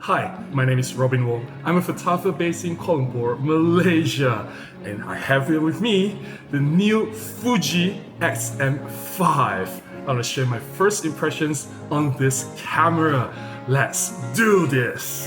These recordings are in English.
Hi, my name is Robin Wong. I'm a photographer based in Kuala Lumpur, Malaysia. And I have here with me the new Fuji X-M5. I'm gonna share my first impressions on this camera. Let's do this!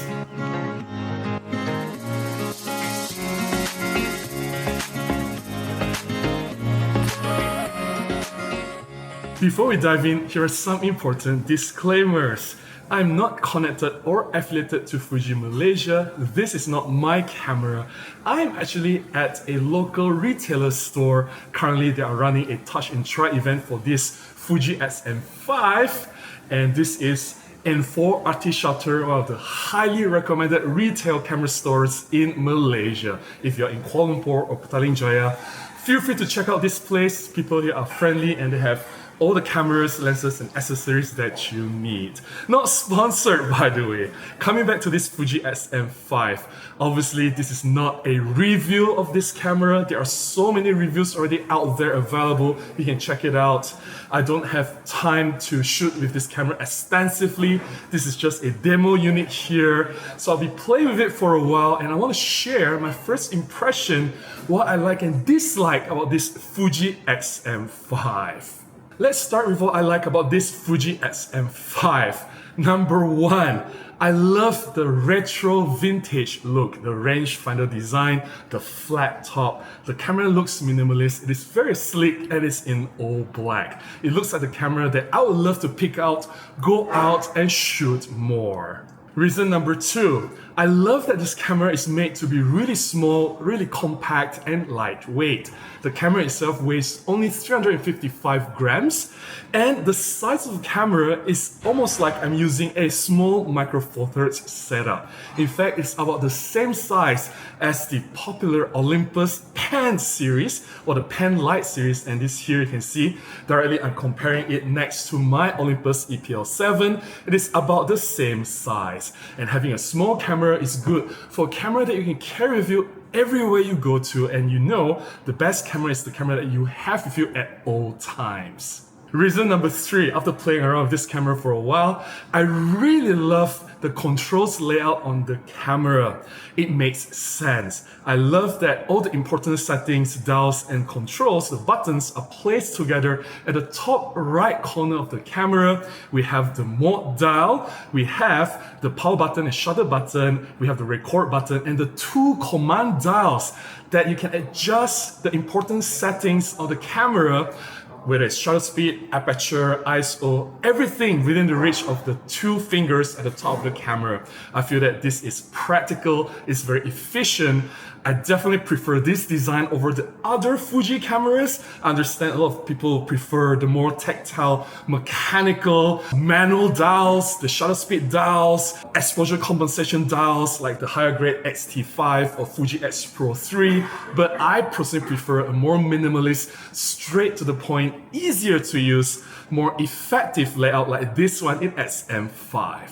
Before we dive in, here are some important disclaimers. I'm not connected or affiliated to Fuji Malaysia. This is not my camera. I'm actually at a local retailer store. Currently, they are running a touch and try event for this Fuji X-M5, and this is N4 Artishutter, one of the highly recommended retail camera stores in Malaysia. If you're in Kuala Lumpur or Petaling Jaya, feel free to check out this place. People here are friendly and they have all the cameras, lenses, and accessories that you need. Not sponsored, by the way. Coming back to this Fuji X-M5, obviously this is not a review of this camera. There are so many reviews already out there available. You can check it out. I don't have time to shoot with this camera extensively. This is just a demo unit here. So I'll be playing with it for a while, and I want to share my first impression, what I like and dislike about this Fuji X-M5. Let's start with what I like about this Fuji X-M5. Number one, I love the retro vintage look, the rangefinder design, the flat top. The camera looks minimalist, it is very sleek, and it's in all black. It looks like the camera that I would love to pick out, go out and shoot more. Reason number two, I love that this camera is made to be really small, really compact and lightweight. The camera itself weighs only 355 grams, and the size of the camera is almost like I'm using a small Micro Four Thirds setup. In fact, it's about the same size as the popular Olympus Pen series or the Pen Lite series, and this here you can see directly I'm comparing it next to my Olympus EPL7. It is about the same size, and having a small camera is good for a camera that you can carry with you everywhere you go to, and you know the best camera is the camera that you have with you at all times. Reason number three, after playing around with this camera for a while, I really love the controls layout on the camera. It makes sense. I love that all the important settings, dials, and controls, the buttons are placed together at the top right corner of the camera. We have the mode dial, we have the power button and shutter button, we have the record button, and the two command dials that you can adjust the important settings of the camera, whether it's shutter speed, aperture, ISO, everything within the reach of the two fingers at the top of the camera. I feel that this is practical, it's very efficient. I definitely prefer this design over the other Fuji cameras. I understand a lot of people prefer the more tactile, mechanical, manual dials, the shutter speed dials, exposure compensation dials like the higher grade X-T5 or Fuji X Pro 3. But I personally prefer a more minimalist, straight to the point, easier to use, more effective layout like this one in X-M5.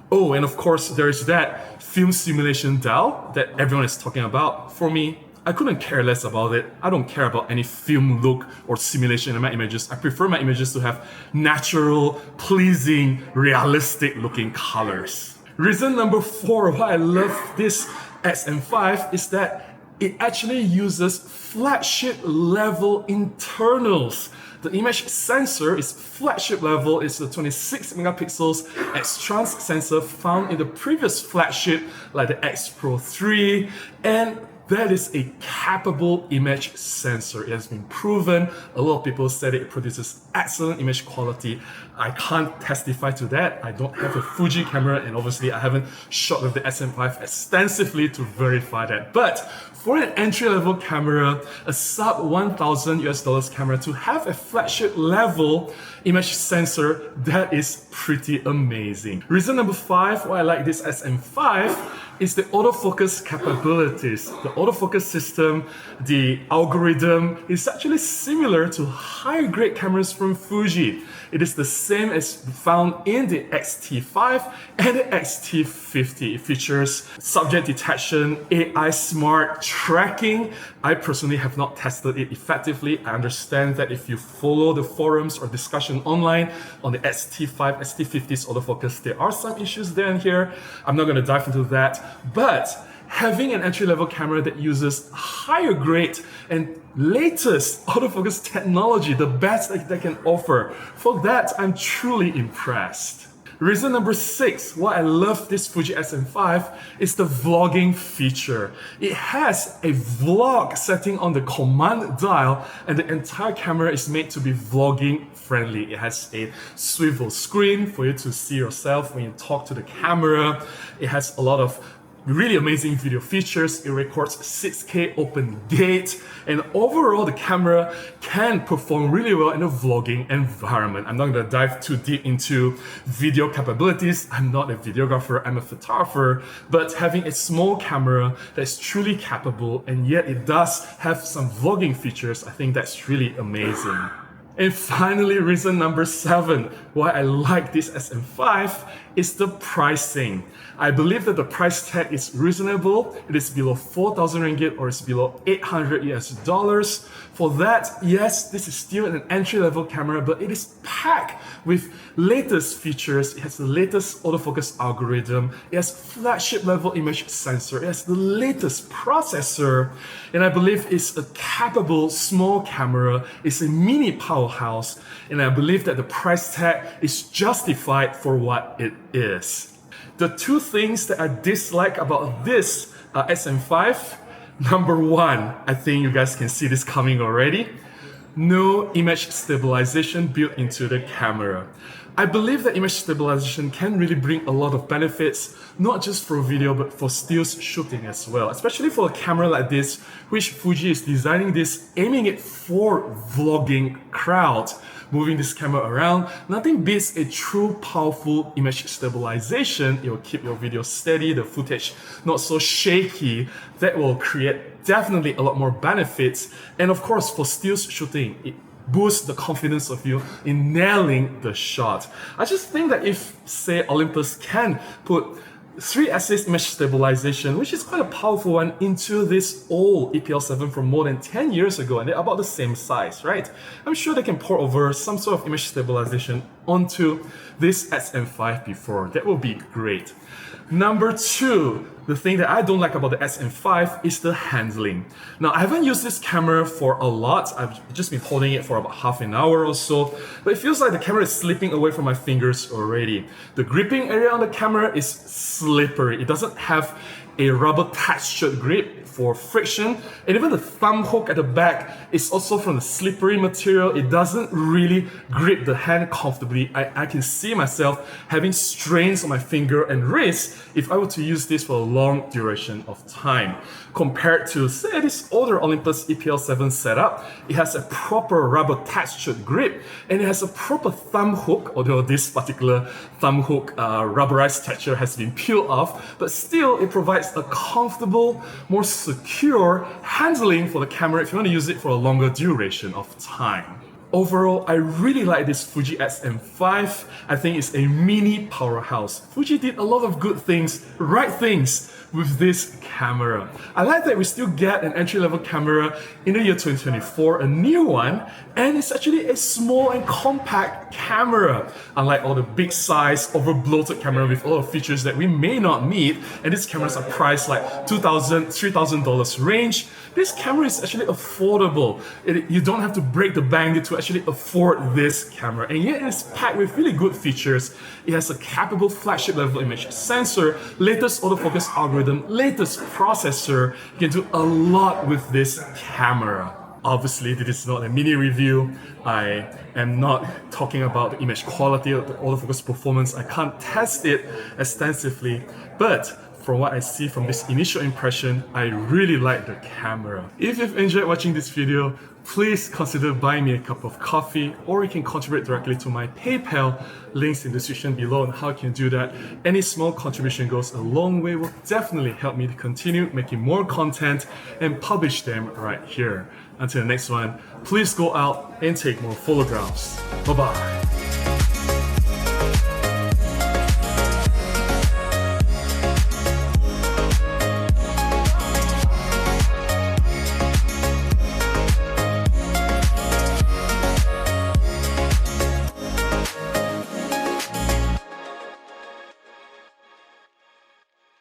Oh, and of course, there is that film simulation dial that everyone is talking about. For me, I couldn't care less about it. I don't care about any film look or simulation in my images. I prefer my images to have natural, pleasing, realistic looking colors. Reason number four why I love this X-M5 is that it actually uses flagship level internals. The image sensor is flagship level. It's the 26 megapixels X-Trans sensor found in the previous flagship like the X Pro 3, and that is a capable image sensor. It has been proven. A lot of people said it produces excellent image quality. I can't testify to that. I don't have a Fuji camera, and obviously I haven't shot with the X-M5 extensively to verify that. But for an entry-level camera, a sub $1,000 camera, to have a flagship level image sensor, that is pretty amazing. Reason number five why I like this X-M5 is the autofocus capabilities. The autofocus system, the algorithm is actually similar to higher grade cameras from Fuji. It is the same as found in the X-T5 and the X-T50. It features subject detection, AI smart tracking, I personally have not tested it effectively. I understand that if you follow the forums or discussion online on the ST5, ST50's autofocus, there are some issues there and here. I'm not going to dive into that, but having an entry-level camera that uses higher grade and latest autofocus technology, the best that they can offer, for that I'm truly impressed. Reason number 6 why I love this Fuji X-M5 is the vlogging feature. It has a vlog setting on the command dial, and the entire camera is made to be vlogging friendly. It has a swivel screen for you to see yourself when you talk to the camera. It has a lot of really amazing video features. It records 6K open gate, and overall the camera can perform really well in a vlogging environment. I'm not going to dive too deep into video capabilities. I'm not a videographer, I'm a photographer, but having a small camera that's truly capable and yet it does have some vlogging features, I think that's really amazing. And finally, reason number 7 why I like this SM5 is the pricing. I believe that the price tag is reasonable. It is below 4,000 ringgit or it's below 800 US dollars. For that, yes, this is still an entry-level camera, but it is packed with latest features. It has the latest autofocus algorithm. It has flagship level image sensor. It has the latest processor. And I believe it's a capable small camera. It's a mini powerhouse. And I believe that the price tag is justified for what it is. The 2 things that I dislike about this SM5, number 1, I think you guys can see this coming already. No image stabilization built into the camera. I believe that image stabilization can really bring a lot of benefits, not just for video, but for stills shooting as well. Especially for a camera like this, which Fuji is designing this, aiming it for vlogging crowd. Moving this camera around, nothing beats a true powerful image stabilization. It will keep your video steady, the footage not so shaky. That will create definitely a lot more benefits. And of course, for stills shooting, it boosts the confidence of you in nailing the shot. I just think that if, say, Olympus can put 3-axis image stabilization, which is quite a powerful one, into this old EPL7 from more than 10 years ago, and they're about the same size, right? I'm sure they can port over some sort of image stabilization onto this SM5 before. That will be great. Number 2, the thing that I don't like about the SM5 is the handling. Now, I haven't used this camera for a lot. I've just been holding it for about half an hour or so, but it feels like the camera is slipping away from my fingers already. The gripping area on the camera is slippery. It doesn't have a rubber textured grip for friction, and even the thumb hook at the back is also from the slippery material. It doesn't really grip the hand comfortably. I can see myself having strains on my finger and wrist if I were to use this for a long duration of time. Compared to, say, this older Olympus EPL7 setup, it has a proper rubber textured grip, and it has a proper thumb hook, although this particular thumb hook rubberized texture has been peeled off, but still it provides a comfortable, more secure handling for the camera if you want to use it for a longer duration of time. Overall, I really like this Fuji X-M5. I think it's a mini powerhouse. Fuji did a lot of good things, right things, with this camera. I like that we still get an entry-level camera in the year 2024, a new one, and it's actually a small and compact camera. Unlike all the big size, over bloated camera with a lot of features that we may not need, and these cameras are priced like $2,000, $3,000 range. This camera is actually affordable. You don't have to break the bank to actually afford this camera, and yet it's packed with really good features. It has a capable flagship level image sensor, latest autofocus algorithm, latest processor. You can do a lot with this camera. Obviously, this is not a mini review. I am not talking about the image quality or the autofocus performance. I can't test it extensively, but from what I see from this initial impression, I really like the camera. If you've enjoyed watching this video, please consider buying me a cup of coffee, or you can contribute directly to my PayPal. Links in the description below on how you can do that. Any small contribution goes a long way, will definitely help me to continue making more content and publish them right here. Until the next one, please go out and take more photographs. Bye bye.